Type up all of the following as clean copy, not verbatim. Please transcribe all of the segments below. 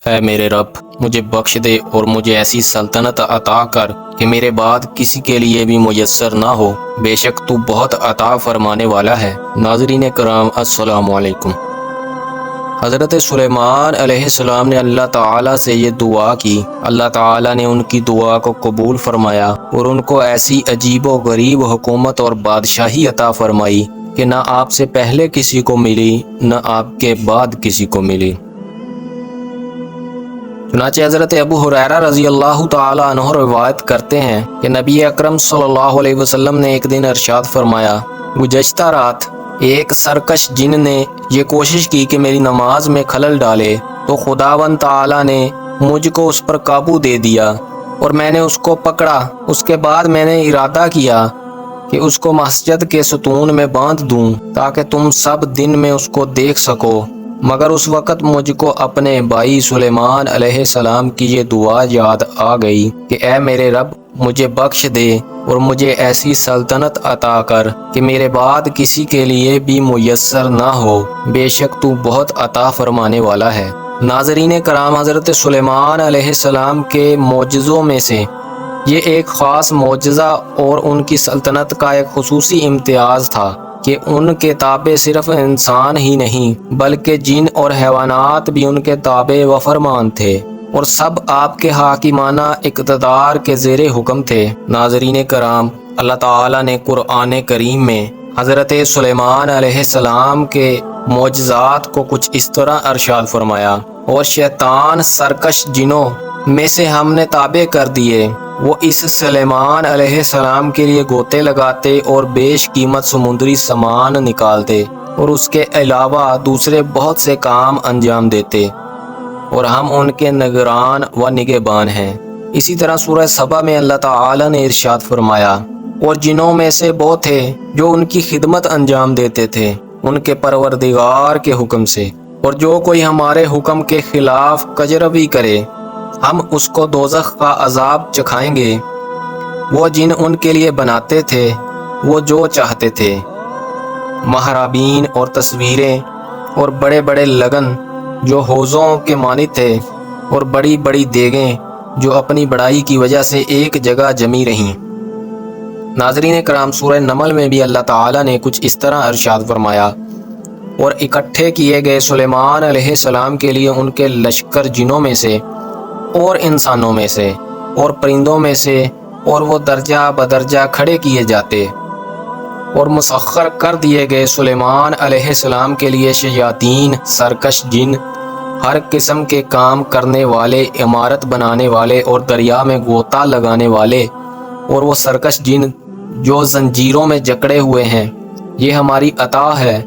اے میرے رب، مجھے بخش دے اور مجھے ایسی سلطنت عطا کر کہ میرے بعد کسی کے لیے بھی میسر نہ ہو، بے شک تو بہت عطا فرمانے والا ہے۔ ناظرین کرام، السلام علیکم۔ حضرت سلیمان علیہ السلام نے اللہ تعالیٰ سے یہ دعا کی۔ اللہ تعالیٰ نے ان کی دعا کو قبول فرمایا اور ان کو ایسی عجیب و غریب حکومت اور بادشاہی عطا فرمائی کہ نہ آپ سے پہلے کسی کو ملی، نہ آپ کے بعد کسی کو ملی۔ چنانچہ حضرت ابو ہریرہ رضی اللہ تعالی عنہ روایت کرتے ہیں کہ نبی اکرم صلی اللہ علیہ وسلم نے ایک دن ارشاد فرمایا، گزشتہ رات ایک سرکش جن نے یہ کوشش کی کہ میری نماز میں خلل ڈالے، تو خداوند تعالی نے مجھ کو اس پر قابو دے دیا اور میں نے اس کو پکڑا۔ اس کے بعد میں نے ارادہ کیا کہ اس کو مسجد کے ستون میں باندھ دوں تاکہ تم سب دن میں اس کو دیکھ سکو، مگر اس وقت مجھ کو اپنے بھائی سلیمان علیہ السلام کی یہ دعا یاد آ گئی کہ اے میرے رب، مجھے بخش دے اور مجھے ایسی سلطنت عطا کر کہ میرے بعد کسی کے لیے بھی میسر نہ ہو، بے شک تو بہت عطا فرمانے والا ہے۔ ناظرین کرام، حضرت سلیمان علیہ السلام کے معجزوں میں سے یہ ایک خاص معجزہ اور ان کی سلطنت کا ایک خصوصی امتیاز تھا کہ ان کے تابع صرف انسان ہی نہیں بلکہ جن اور حیوانات بھی ان کے تابع و فرمان تھے، اور سب آپ کے حاکمانہ اقتدار کے زیر حکم تھے۔ ناظرین کرام، اللہ تعالیٰ نے قرآن کریم میں حضرت سلیمان علیہ السلام کے معجزات کو کچھ اس طرح ارشاد فرمایا، اور شیطان سرکش جنوں میں سے ہم نے تابع کر دیے، وہ اس سلیمان علیہ السلام کے لیے گوتے لگاتے اور بیش قیمت سمندری سامان نکالتے اور اس کے علاوہ دوسرے بہت سے کام انجام دیتے، اور ہم ان کے نگران و نگہبان ہیں۔ اسی طرح سورہ سبا میں اللہ تعالی نے ارشاد فرمایا، اور جنوں میں سے وہ تھے جو ان کی خدمت انجام دیتے تھے ان کے پروردگار کے حکم سے، اور جو کوئی ہمارے حکم کے خلاف کجروی کرے ہم اس کو دوزخ کا عذاب چکھائیں گے۔ وہ جن ان کے لیے بناتے تھے وہ جو چاہتے تھے، محرابین اور تصویریں اور بڑے بڑے لگن جو حوضوں کے مانند تھے، اور بڑی بڑی دیگیں جو اپنی بڑائی کی وجہ سے ایک جگہ جمی رہیں۔ ناظرین کرام، سورہ نمل میں بھی اللہ تعالیٰ نے کچھ اس طرح ارشاد فرمایا، اور اکٹھے کیے گئے سلیمان علیہ السلام کے لیے ان کے لشکر جنوں میں سے اور انسانوں میں سے اور پرندوں میں سے، اور وہ درجہ بدرجہ کھڑے کیے جاتے، اور مسخر کر دیے گئے سلیمان علیہ السلام کے لیے شیاطین، سرکش جن، ہر قسم کے کام کرنے والے، عمارت بنانے والے اور دریا میں غوطہ لگانے والے، اور وہ سرکش جن جو زنجیروں میں جکڑے ہوئے ہیں۔ یہ ہماری عطا ہے،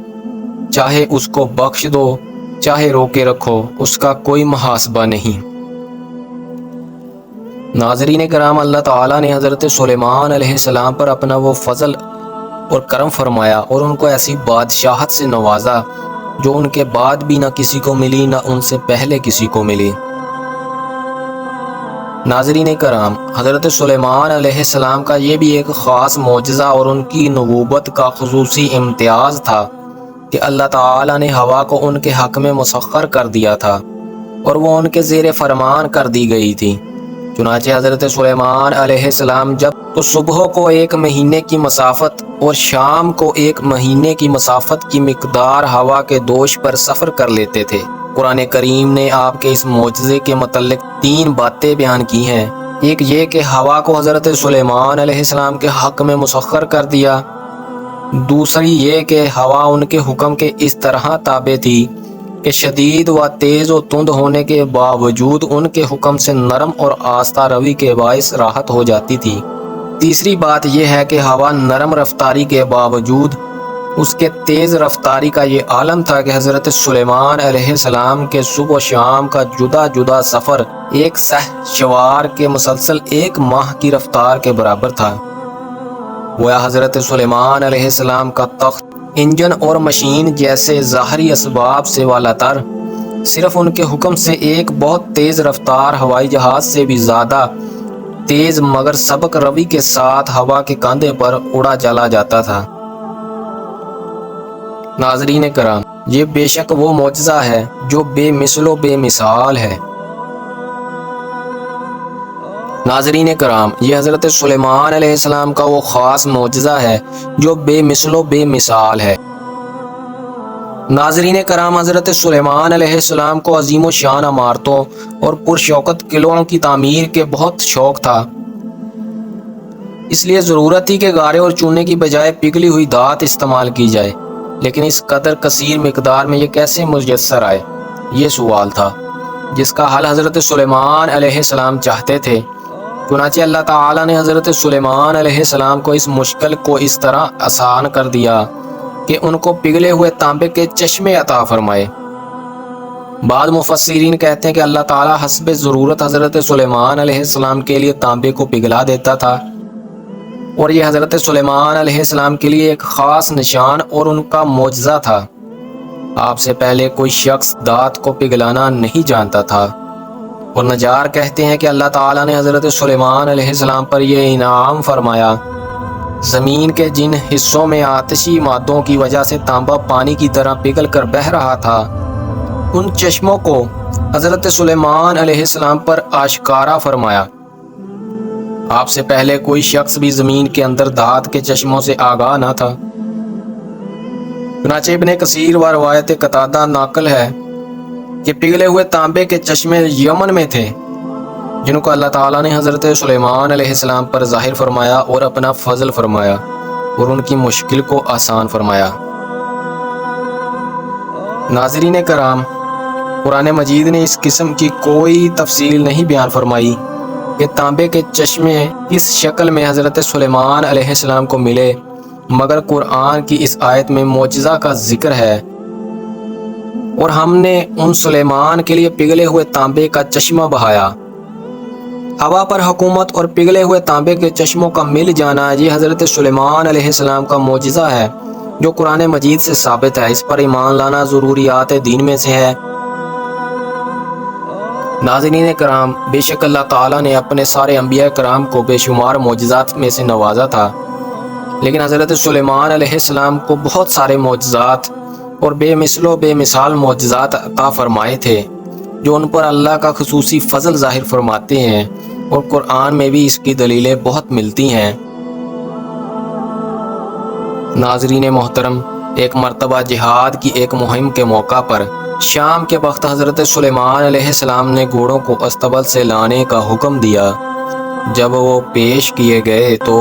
چاہے اس کو بخش دو چاہے روکے رکھو، اس کا کوئی محاسبہ نہیں۔ ناظرین کرام، اللہ تعالیٰ نے حضرت سلیمان علیہ السلام پر اپنا وہ فضل اور کرم فرمایا اور ان کو ایسی بادشاہت سے نوازا جو ان کے بعد بھی نہ کسی کو ملی، نہ ان سے پہلے کسی کو ملی۔ ناظرین کرام، حضرت سلیمان علیہ السلام کا یہ بھی ایک خاص معجزہ اور ان کی نبوت کا خصوصی امتیاز تھا کہ اللہ تعالیٰ نے ہوا کو ان کے حق میں مسخر کر دیا تھا اور وہ ان کے زیر فرمان کر دی گئی تھی۔ چنانچہ حضرت سلیمان علیہ السلام جب تو صبح کو 1 مہینے کی مسافت اور شام کو 1 مہینے کی مسافت کی مقدار ہوا کے دوش پر سفر کر لیتے تھے۔ قرآن کریم نے آپ کے اس معجزے کے متعلق 3 باتیں بیان کی ہیں۔ ایک یہ کہ ہوا کو حضرت سلیمان علیہ السلام کے حق میں مسخر کر دیا، دوسری یہ کہ ہوا ان کے حکم کے اس طرح تابع تھی کہ شدید و تیز و تند ہونے کے باوجود ان کے حکم سے نرم اور آہستہ روی کے باعث راحت ہو جاتی تھی۔ تیسری بات یہ ہے کہ ہوا نرم رفتاری کے باوجود اس کے تیز رفتاری کا یہ عالم تھا کہ حضرت سلیمان علیہ السلام کے صبح و شام کا جدا جدا سفر ایک شہسوار کے مسلسل 1 ماہ کی رفتار کے برابر تھا۔ گویا حضرت سلیمان علیہ السلام کا تخت انجن اور مشین جیسے ظاہری اسباب سے والا تر، صرف ان کے حکم سے ایک بہت تیز رفتار ہوائی جہاز سے بھی زیادہ تیز مگر سبک روی کے ساتھ ہوا کے کاندھے پر اڑا چلا جاتا تھا۔ ناظرین کرام، یہ بے شک وہ معجزہ ہے جو بے مثل و بے مثال ہے ناظرین کرام، یہ حضرت سلیمان علیہ السلام کا وہ خاص معجزہ ہے جو بے مثل و بے مثال ہے۔ ناظرین کرام، حضرت سلیمان علیہ السلام کو عظیم و شان عمارتوں اور پرشوکت قلعوں کی تعمیر کے بہت شوق تھا، اس لیے ضرورت تھی کہ گارے اور چونے کی بجائے پگھلی ہوئی دھات استعمال کی جائے، لیکن اس قدر کثیر مقدار میں یہ کیسے میسر آئے، یہ سوال تھا جس کا حل حضرت سلیمان علیہ السلام چاہتے تھے۔ چنانچہ اللہ تعالیٰ نے حضرت سلیمان علیہ السلام کو اس مشکل کو اس طرح آسان کر دیا کہ ان کو پگھلے ہوئے تانبے کے چشمے عطا فرمائے۔ بعض مفسرین کہتے ہیں کہ اللہ تعالیٰ حسب ضرورت حضرت سلیمان علیہ السلام کے لیے تانبے کو پگھلا دیتا تھا، اور یہ حضرت سلیمان علیہ السلام کے لیے ایک خاص نشان اور ان کا معجزہ تھا۔ آپ سے پہلے کوئی شخص دھات کو پگھلانا نہیں جانتا تھا، اور نجار کہتے ہیں کہ اللہ تعالیٰ نے حضرت سلیمان علیہ السلام پر یہ انعام فرمایا، زمین کے جن حصوں میں آتشی مادوں کی وجہ سے تانبا پانی کی طرح پگھل کر بہہ رہا تھا، ان چشموں کو حضرت سلیمان علیہ السلام پر آشکارا فرمایا۔ آپ سے پہلے کوئی شخص بھی زمین کے اندر دھات کے چشموں سے آگاہ نہ تھا۔ چنانچہ ابن کثیر و روایت قتادہ ناقل ہے کہ پگھلے ہوئے تانبے کے چشمے یمن میں تھے، جن کو اللہ تعالیٰ نے حضرت سلیمان علیہ السلام پر ظاہر فرمایا اور اپنا فضل فرمایا اور ان کی مشکل کو آسان فرمایا۔ ناظرین کرام، قرآن مجید نے اس قسم کی کوئی تفصیل نہیں بیان فرمائی کہ تانبے کے چشمے کس شکل میں حضرت سلیمان علیہ السلام کو ملے، مگر قرآن کی اس آیت میں معجزہ کا ذکر ہے، اور ہم نے ان سلیمان کے لیے پگھلے ہوئے تانبے کا چشمہ بہایا۔ ہوا پر حکومت اور پگھلے ہوئے تانبے کے چشموں کا مل جانا یہ حضرت سلیمان علیہ السلام کا معجزہ ہے جو قرآن مجید سے ثابت ہے۔ اس پر ایمان لانا ضروریات دین میں سے ہے۔ ناظرین کرام، بے شک اللہ تعالیٰ نے اپنے سارے انبیاء کرام کو بے شمار معجزات میں سے نوازا تھا، لیکن حضرت سلیمان علیہ السلام کو بہت سارے معجزات اور بے مثل و بے مثال معجزات عطا فرمائے تھے جو ان پر اللہ کا خصوصی فضل ظاہر فرماتے ہیں، اور قرآن میں بھی اس کی دلیلیں بہت ملتی ہیں۔ ناظرین محترم، ایک مرتبہ جہاد کی ایک مہم کے موقع پر شام کے وقت حضرت سلیمان علیہ السلام نے گھوڑوں کو استبل سے لانے کا حکم دیا۔ جب وہ پیش کیے گئے تو